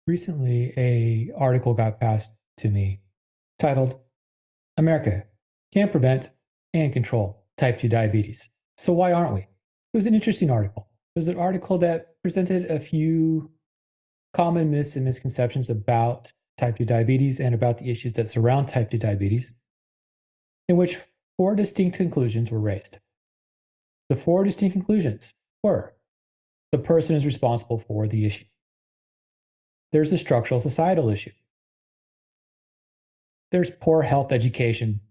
Recently, a article got passed to me titled America Can't Prevent and Control Type 2 Diabetes. So why aren't we? It was an interesting article. It was an article that presented a few common myths and misconceptions about type 2 diabetes and about the issues that surround type 2 diabetes, in which four distinct conclusions were raised. The four distinct conclusions were the person is responsible for the issue. There's a structural societal issue. There's poor health education,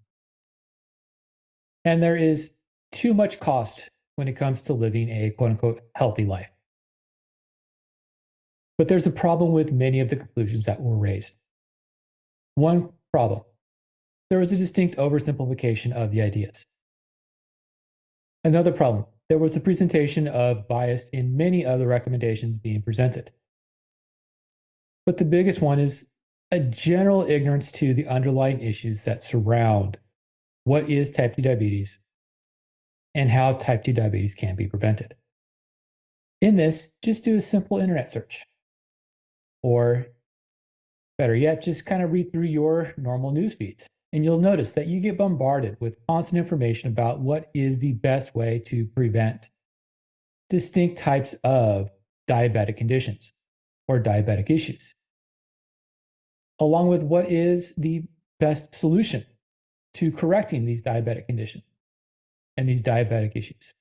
and there is too much cost when it comes to living a quote unquote healthy life. But there's a problem with many of the conclusions that were raised. One problem, there was a distinct oversimplification of the ideas. Another problem, there was a presentation of bias in many of the recommendations being presented. But the biggest one is a general ignorance to the underlying issues that surround what is type 2 diabetes and how type 2 diabetes can be prevented. In this, just do a simple internet search. Or better yet, just kind of read through your normal news feeds. And you'll notice that you get bombarded with constant information about what is the best way to prevent distinct types of diabetic conditions or diabetic issues, along with what is the best solution to correcting these diabetic conditions and these diabetic issues.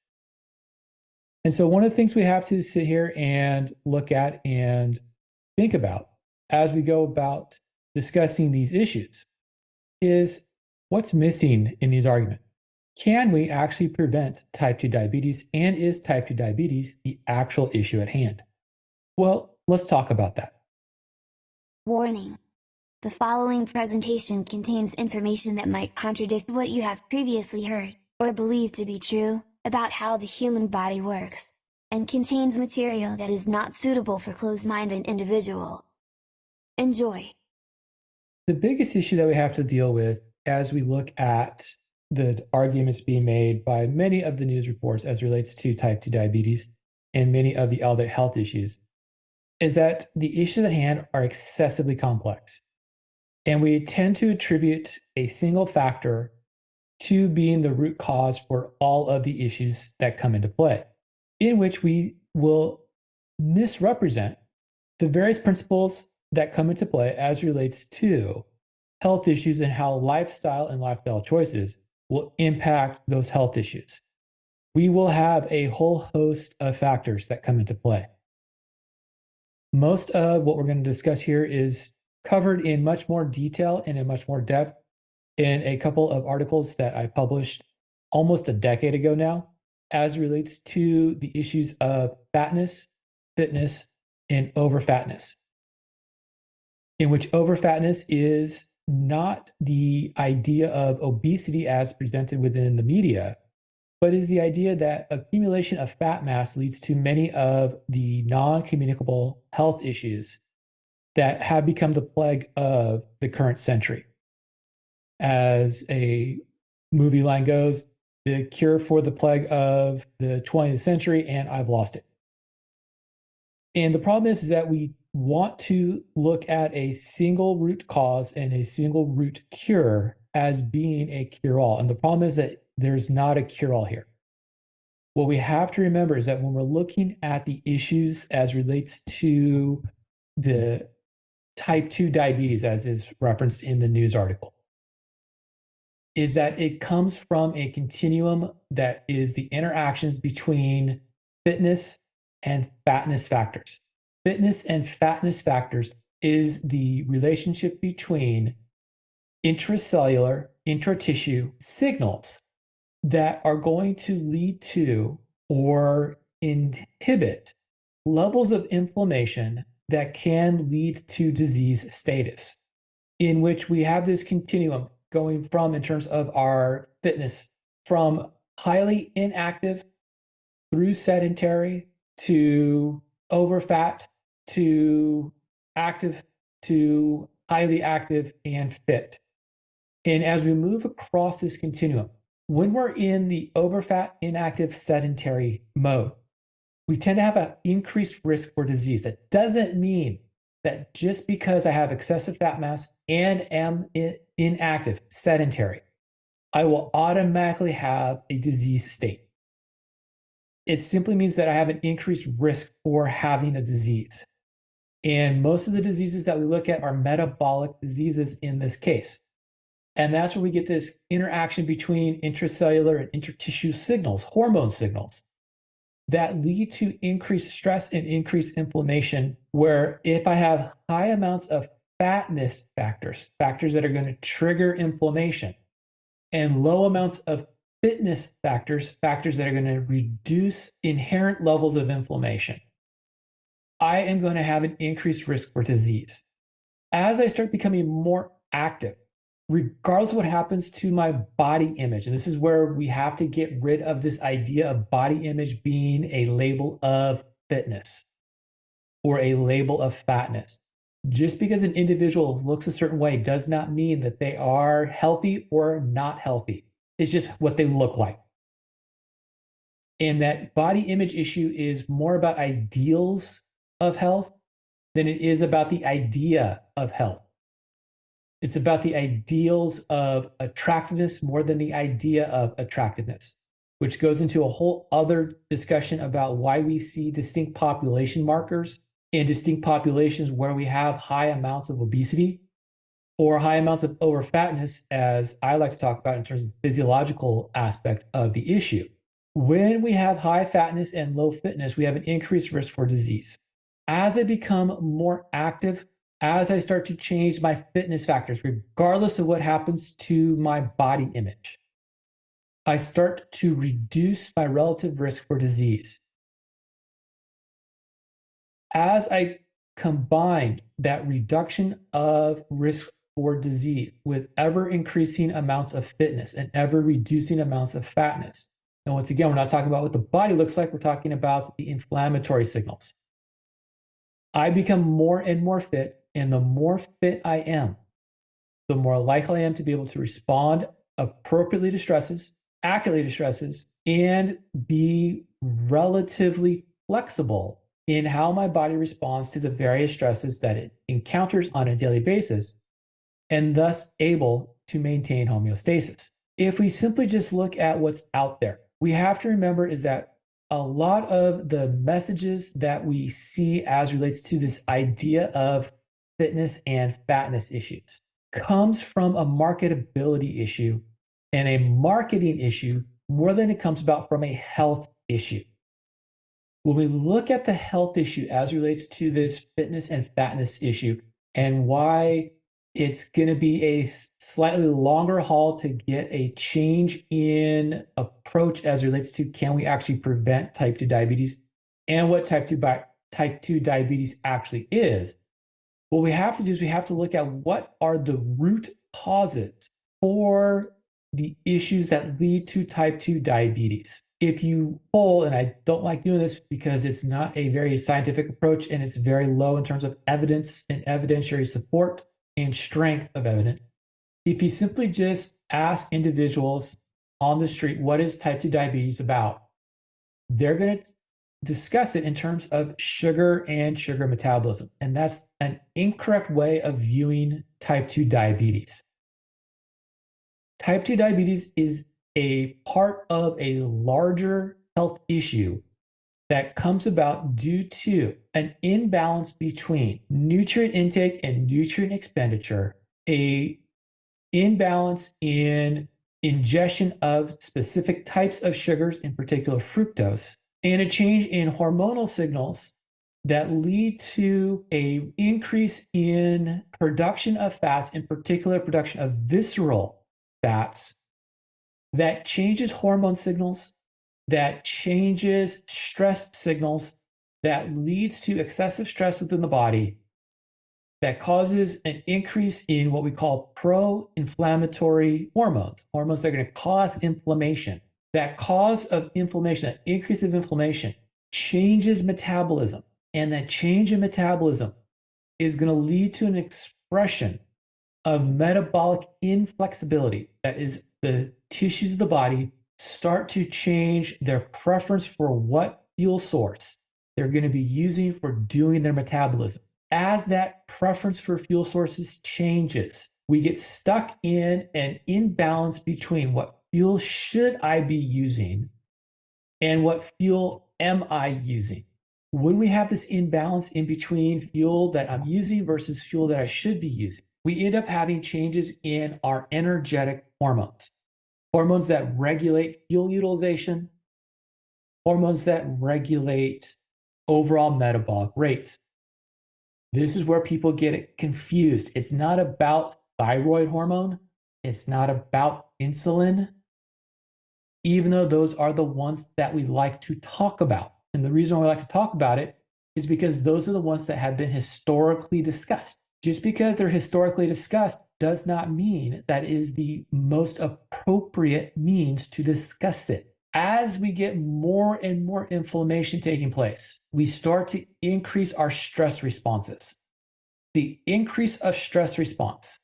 And so one of the things we have to sit here and look at and think about as we go about discussing these issues is what's missing in these arguments. Can we actually prevent type 2 diabetes, and is type 2 diabetes the actual issue at hand? Well, let's talk about that. Warning. The following presentation contains information that might contradict what you have previously heard, or believed to be true, about how the human body works, and contains material that is not suitable for closed-minded individuals. Enjoy. The biggest issue that we have to deal with as we look at the arguments being made by many of the news reports as relates to type 2 diabetes and many of the elderly health issues is that the issues at hand are excessively complex. And we tend to attribute a single factor to being the root cause for all of the issues that come into play, in which we will misrepresent the various principles that come into play as relates to health issues and how lifestyle and lifestyle choices will impact those health issues. We will have a whole host of factors that come into play. Most of what we're going to discuss here is covered in much more detail and in much more depth in a couple of articles that I published almost a decade ago now, as relates to the issues of fatness, fitness, and overfatness, in which overfatness is not the idea of obesity as presented within the media, but is the idea that accumulation of fat mass leads to many of the non-communicable health issues that have become the plague of the current century. As a movie line goes, the cure for the plague of the 20th century, and I've lost it. And the problem is that we want to look at a single root cause and a single root cure as being a cure-all. And the problem is that there's not a cure-all here. What we have to remember is that when we're looking at the issues as relates to the type 2 diabetes, as is referenced in the news article, is that it comes from a continuum that is the interactions between fitness and fatness factors. Fitness and fatness factors is the relationship between intracellular, intratissue signals that are going to lead to or inhibit levels of inflammation that can lead to disease status, in which we have this continuum going from, in terms of our fitness, from highly inactive through sedentary to overfat to active to highly active and fit. And as we move across this continuum, when we're in the overfat, inactive, sedentary mode, we tend to have an increased risk for disease. That doesn't mean that just because I have excessive fat mass and am inactive, sedentary, I will automatically have a disease state. It simply means that I have an increased risk for having a disease. And most of the diseases that we look at are metabolic diseases in this case. And that's where we get this interaction between intracellular and intertissue signals, hormone signals, that lead to increased stress and increased inflammation. Where if I have high amounts of fatness factors, factors that are going to trigger inflammation, and low amounts of fitness factors, factors that are going to reduce inherent levels of inflammation, I am going to have an increased risk for disease. As I start becoming more active, regardless of what happens to my body image, and this is where we have to get rid of this idea of body image being a label of fitness or a label of fatness. Just because an individual looks a certain way does not mean that they are healthy or not healthy. It's just what they look like. And that body image issue is more about ideals of health than it is about the idea of health. It's about the ideals of attractiveness more than the idea of attractiveness, which goes into a whole other discussion about why we see distinct population markers in distinct populations where we have high amounts of obesity or high amounts of overfatness, as I like to talk about in terms of the physiological aspect of the issue. When we have high fatness and low fitness, we have an increased risk for disease. As I become more active, as I start to change my fitness factors, regardless of what happens to my body image, I start to reduce my relative risk for disease. As I combine that reduction of risk for disease with ever increasing amounts of fitness and ever reducing amounts of fatness. And once again, we're not talking about what the body looks like, we're talking about the inflammatory signals. I become more and more fit, and the more fit I am, the more likely I am to be able to respond appropriately to stresses, accurately to stresses, and be relatively flexible in how my body responds to the various stresses that it encounters on a daily basis, and thus able to maintain homeostasis. If we simply just look at what's out there, we have to remember is that a lot of the messages that we see as relates to this idea of fitness and fatness issues comes from a marketability issue and a marketing issue more than it comes about from a health issue. When we look at the health issue as relates to this fitness and fatness issue and why it's going to be a slightly longer haul to get a change in approach as relates to can we actually prevent type 2 diabetes and what type 2 diabetes actually is. What we have to do is we have to look at what are the root causes for the issues that lead to type 2 diabetes. If you poll, and I don't like doing this because it's not a very scientific approach and it's very low in terms of evidence and evidentiary support and strength of evidence. If you simply just ask individuals on the street, what is type 2 diabetes about? They're going to discuss it in terms of sugar and sugar metabolism. And that's an incorrect way of viewing type 2 diabetes. Type 2 diabetes is a part of a larger health issue that comes about due to an imbalance between nutrient intake and nutrient expenditure, a imbalance in ingestion of specific types of sugars, in particular fructose, and a change in hormonal signals that lead to a increase in production of fats, in particular production of visceral fats, that changes hormone signals, that changes stress signals, that leads to excessive stress within the body, that causes an increase in what we call pro-inflammatory hormones, hormones that are going to cause inflammation. That cause of inflammation, that increase of inflammation, changes metabolism. And that change in metabolism is going to lead to an expression of metabolic inflexibility. That is, the tissues of the body start to change their preference for what fuel source they're going to be using for doing their metabolism. As that preference for fuel sources changes, we get stuck in an imbalance between what fuel should I be using and what fuel am I using. When we have this imbalance in between fuel that I'm using versus fuel that I should be using, we end up having changes in our energetic hormones, hormones that regulate fuel utilization, hormones that regulate overall metabolic rates. This is where people get it confused. It's not about thyroid hormone. It's not about insulin, even though those are the ones that we like to talk about. And the reason why we like to talk about it is because those are the ones that have been historically discussed. Just because they're historically discussed does not mean that is the most appropriate means to discuss it. As we get more and more inflammation taking place, we start to increase our stress responses. The increase of stress response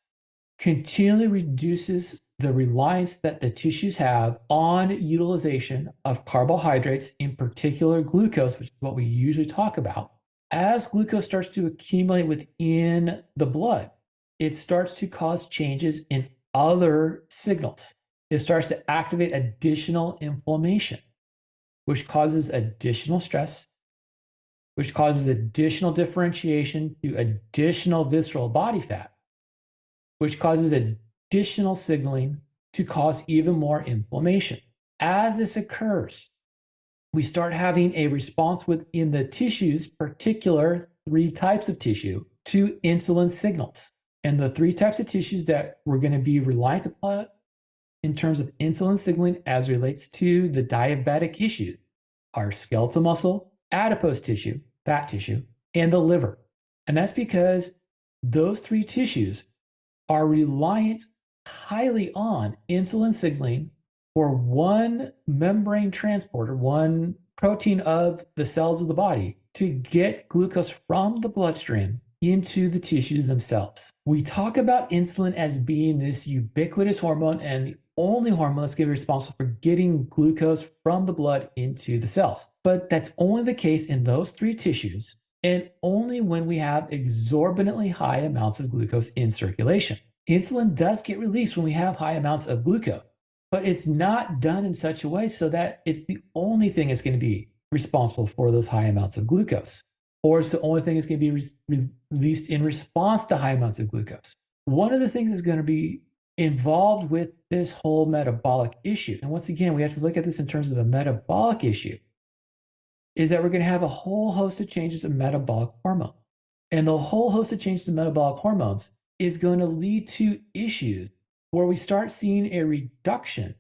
continually reduces the reliance that the tissues have on utilization of carbohydrates, in particular glucose, which is what we usually talk about. As glucose starts to accumulate within the blood, it starts to cause changes in other signals. It starts to activate additional inflammation, which causes additional stress, which causes additional differentiation to additional visceral body fat, which causes additional signaling to cause even more inflammation. As this occurs, we start having a response within the tissues, particular 3 types of tissue, to insulin signals. And the 3 types of tissues that we're going to be reliant upon in terms of insulin signaling as relates to the diabetic issues are skeletal muscle, adipose tissue, fat tissue, and the liver. And that's because those 3 tissues are reliant highly on insulin signaling for one membrane transporter, one protein of the cells of the body to get glucose from the bloodstream into the tissues themselves. We talk about insulin as being this ubiquitous hormone and the only hormone that's going to be responsible for getting glucose from the blood into the cells. But that's only the case in those 3 tissues, and only when we have exorbitantly high amounts of glucose in circulation. Insulin does get released when we have high amounts of glucose, but it's not done in such a way so that it's the only thing that's going to be responsible for those high amounts of glucose, or it's the only thing that's going to be released in response to high amounts of glucose. One of the things that's going to be involved with this whole metabolic issue, and once again, we have to look at this in terms of a metabolic issue, is that we're going to have a whole host of changes in metabolic hormone. And the whole host of changes in metabolic hormones is going to lead to issues where we start seeing a reduction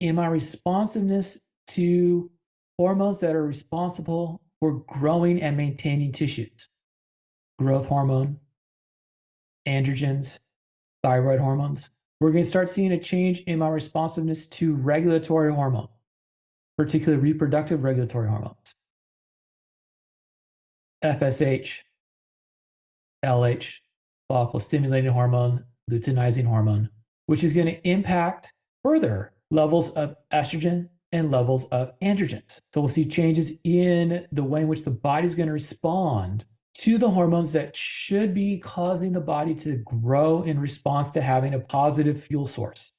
in my responsiveness to hormones that are responsible for growing and maintaining tissues. Growth hormone, androgens, thyroid hormones. We're going to start seeing a change in my responsiveness to regulatory hormone, particularly reproductive regulatory hormones. FSH, LH, follicle stimulating hormone, luteinizing hormone, which is going to impact further levels of estrogen and levels of androgens. So we'll see changes in the way in which the body is going to respond to the hormones that should be causing the body to grow in response to having a positive fuel source,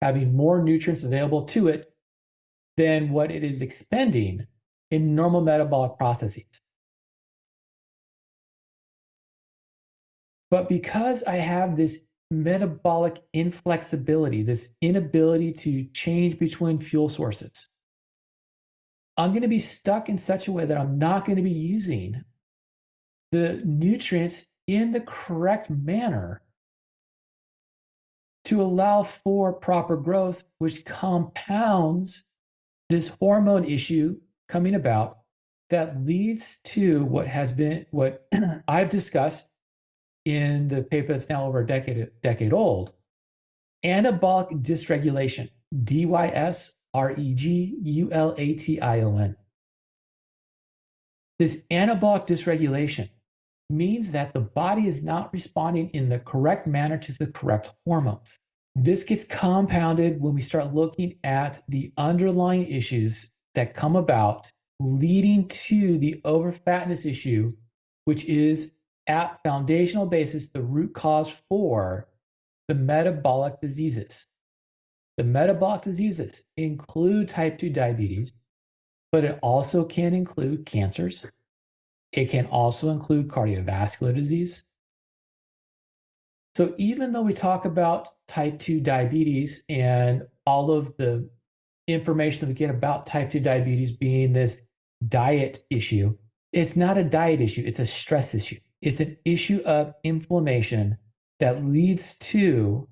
having more nutrients available to it than what it is expending in normal metabolic processes. But because I have this metabolic inflexibility, this inability to change between fuel sources, I'm going to be stuck in such a way that I'm not going to be using the nutrients in the correct manner to allow for proper growth, which compounds this hormone issue coming about that leads to what I've discussed in the paper that's now over a decade old, anabolic dysregulation, dysregulation. This anabolic dysregulation means that the body is not responding in the correct manner to the correct hormones. This gets compounded when we start looking at the underlying issues that come about leading to the overfatness issue, which is at foundational basis the root cause for the metabolic diseases. The metabolic diseases include type 2 diabetes, but it also can include cancers. It can also include cardiovascular disease. So even though we talk about type 2 diabetes and all of the information that we get about type 2 diabetes being this diet issue, it's not a diet issue, it's a stress issue. It's an issue of inflammation that leads to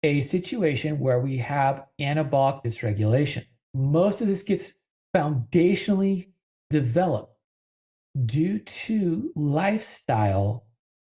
a situation where we have anabolic dysregulation. Most of this gets foundationally developed due to lifestyle,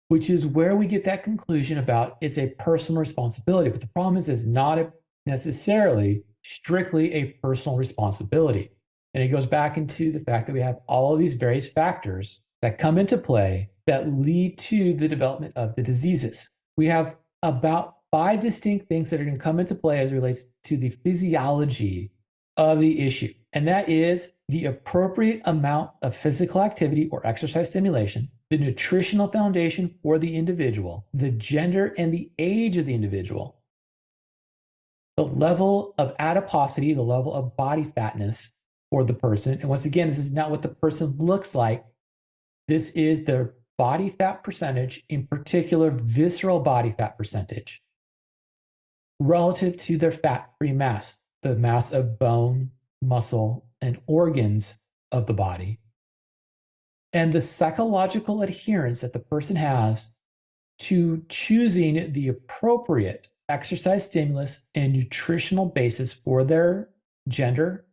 which is where we get that conclusion about it's a personal responsibility. But the problem is, it's not necessarily strictly a personal responsibility. And it goes back into the fact that we have all of these various factors that come into play that lead to the development of the diseases. We have about 5 distinct things that are going to come into play as it relates to the physiology of the issue. And that is the appropriate amount of physical activity or exercise stimulation, the nutritional foundation for the individual, the gender and the age of the individual, the level of adiposity, the level of body fatness for the person. And once again, this is not what the person looks like. This is their body fat percentage, in particular, visceral body fat percentage, relative to their fat-free mass, the mass of bone, muscle, and organs of the body, and the psychological adherence that the person has to choosing the appropriate exercise stimulus and nutritional basis for their gender,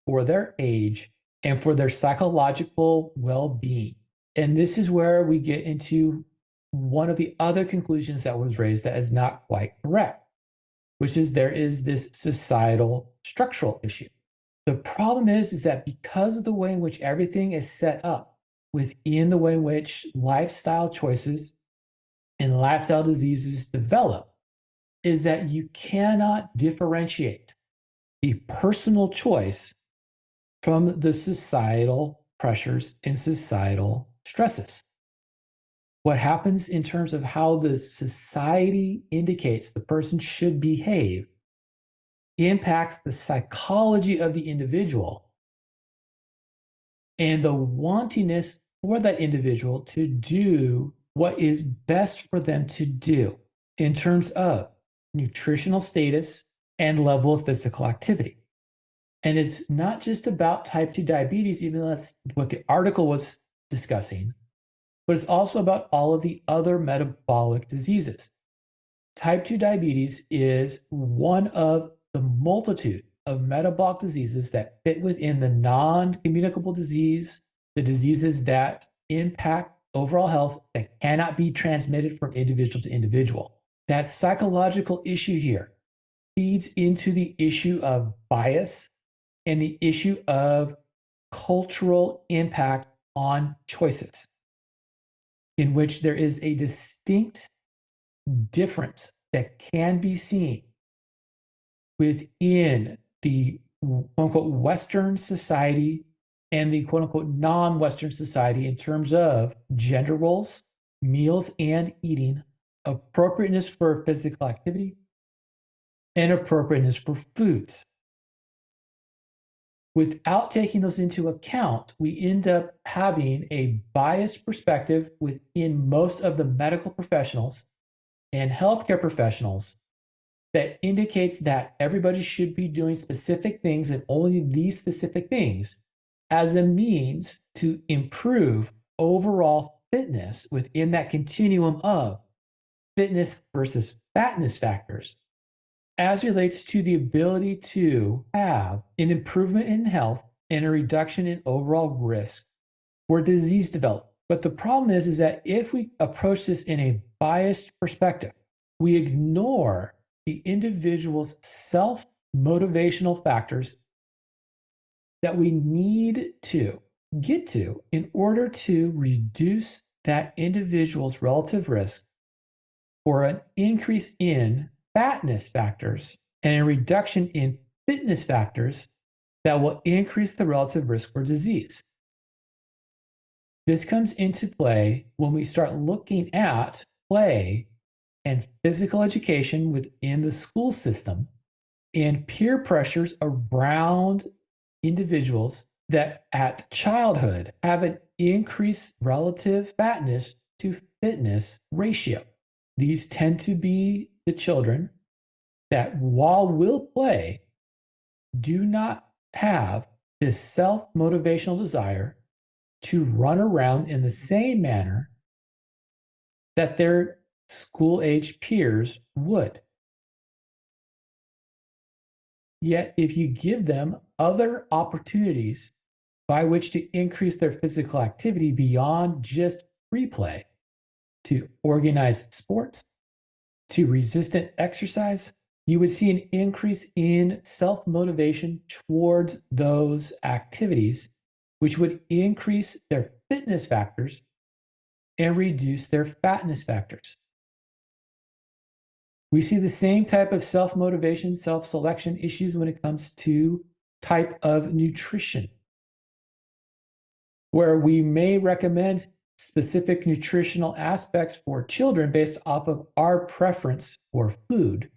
for their age, and for their psychological well-being. And this is where we get into one of the other conclusions that was raised that is not quite correct, which is there is this societal structural issue. The problem is that because of the way in which everything is set up within the way in which lifestyle choices and lifestyle diseases develop, is that you cannot differentiate the personal choice from the societal pressures and societal stresses. What happens in terms of how the society indicates the person should behave impacts the psychology of the individual and the wantingness for that individual to do what is best for them to do in terms of nutritional status and level of physical activity. And it's not just about type 2 diabetes, even though that's what the article was discussing, but it's also about all of the other metabolic diseases. Type 2 diabetes is one of the multitude of metabolic diseases that fit within the non-communicable disease, the diseases that impact overall health that cannot be transmitted from individual to individual. That psychological issue here feeds into the issue of bias and the issue of cultural impact on choices, in which there is a distinct difference that can be seen within the quote unquote Western society and the quote unquote non-Western society in terms of gender roles, meals and eating, appropriateness for physical activity, and appropriateness for foods. Without taking those into account, we end up having a biased perspective within most of the medical professionals and healthcare professionals that indicates that everybody should be doing specific things and only these specific things as a means to improve overall fitness within that continuum of fitness versus fatness factors, as relates to the ability to have an improvement in health and a reduction in overall risk for disease development. But the problem is that if we approach this in a biased perspective, we ignore the individual's self-motivational factors that we need to get to in order to reduce that individual's relative risk for an increase in fatness factors and a reduction in fitness factors that will increase the relative risk for disease. This comes into play when we start looking at play and physical education within the school system and peer pressures around individuals that at childhood have an increased relative fatness to fitness ratio. These tend to be the children that, while will play, do not have this self motivational desire to run around in the same manner that their school age peers would. Yet, if you give them other opportunities by which to increase their physical activity beyond just free play, to organized sports, to resistant exercise, you would see an increase in self motivation towards those activities, which would increase their fitness factors and reduce their fatness factors. We see the same type of self motivation, self selection issues when it comes to type of nutrition, where we may recommend specific nutritional aspects for children based off of our preference for food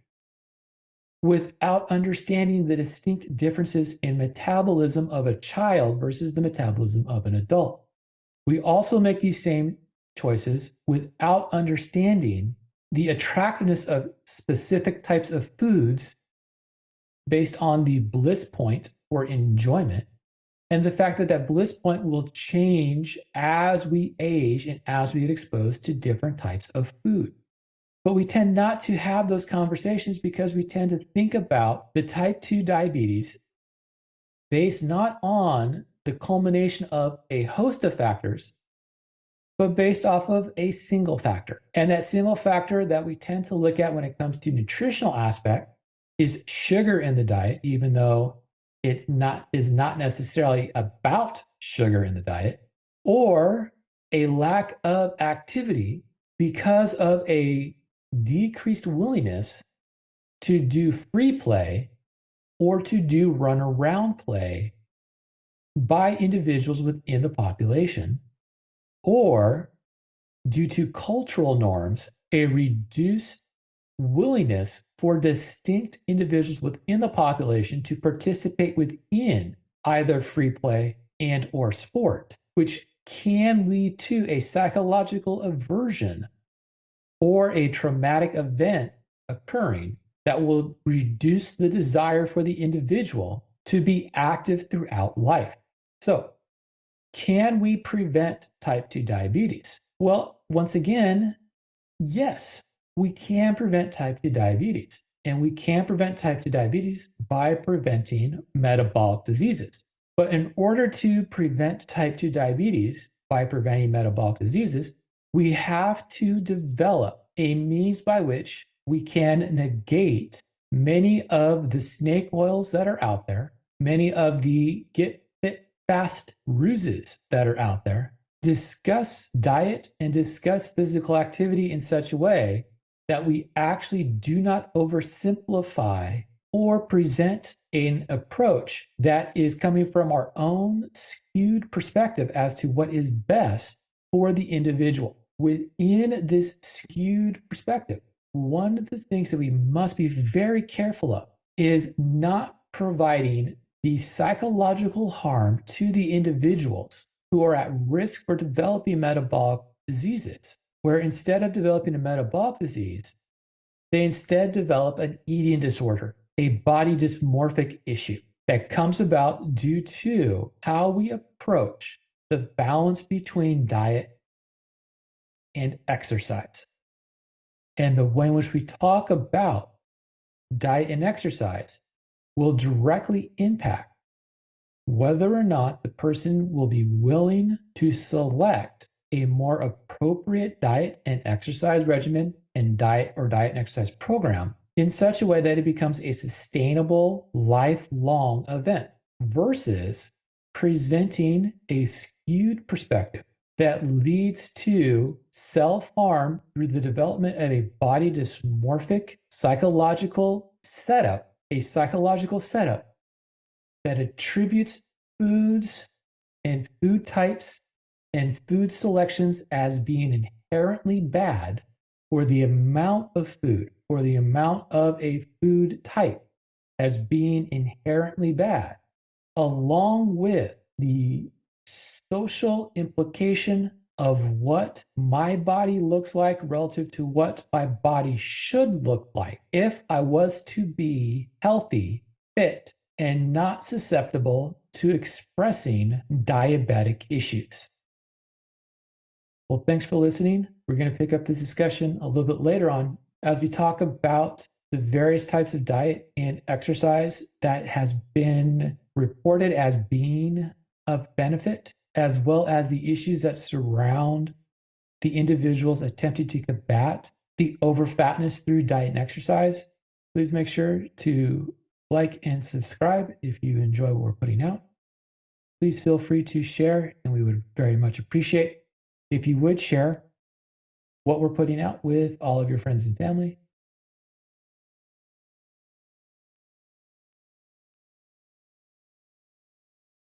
without understanding the distinct differences in metabolism of a child versus the metabolism of an adult. We also make these same choices without understanding the attractiveness of specific types of foods based on the bliss point or enjoyment, and the fact that that bliss point will change as we age and as we get exposed to different types of food. But we tend not to have those conversations because we tend to think about the type 2 diabetes based not on the culmination of a host of factors, but based off of a single factor. And that single factor that we tend to look at when it comes to nutritional aspect is sugar in the diet, even though it is not necessarily about sugar in the diet, or a lack of activity because of a decreased willingness to do free play or to do run around play by individuals within the population, or due to cultural norms, a reduced willingness for distinct individuals within the population to participate within either free play and or sport, which can lead to a psychological aversion or a traumatic event occurring that will reduce the desire for the individual to be active throughout life. So, can we prevent type 2 diabetes? Well, once again, yes, we can prevent type 2 diabetes. And we can prevent type 2 diabetes by preventing metabolic diseases. But in order to prevent type 2 diabetes by preventing metabolic diseases, we have to develop a means by which we can negate many of the snake oils that are out there, many of the get fit fast ruses that are out there, discuss diet and discuss physical activity in such a way that we actually do not oversimplify or present an approach that is coming from our own skewed perspective as to what is best for the individual. Within this skewed perspective, one of the things that we must be very careful of is not providing the psychological harm to the individuals who are at risk for developing metabolic diseases, where instead of developing a metabolic disease, they instead develop an eating disorder, a body dysmorphic issue that comes about due to how we approach the balance between diet and exercise. And the way in which we talk about diet and exercise will directly impact whether or not the person will be willing to select a more appropriate diet and exercise regimen and diet and exercise program in such a way that it becomes a sustainable, lifelong event versus presenting a skewed perspective that leads to self-harm through the development of a body dysmorphic psychological setup, a psychological setup that attributes foods and food types and food selections as being inherently bad, or the amount of food or the amount of a food type as being inherently bad, along with the social implication of what my body looks like relative to what my body should look like if I was to be healthy, fit, and not susceptible to expressing diabetic issues. Well, thanks for listening. We're going to pick up this discussion a little bit later on as we talk about the various types of diet and exercise that has been reported as being of benefit, as well as the issues that surround the individuals attempting to combat the overfatness through diet and exercise. Please make sure to like and subscribe if you enjoy what we're putting out. Please feel free to share, and we would very much appreciate if you would share what we're putting out with all of your friends and family.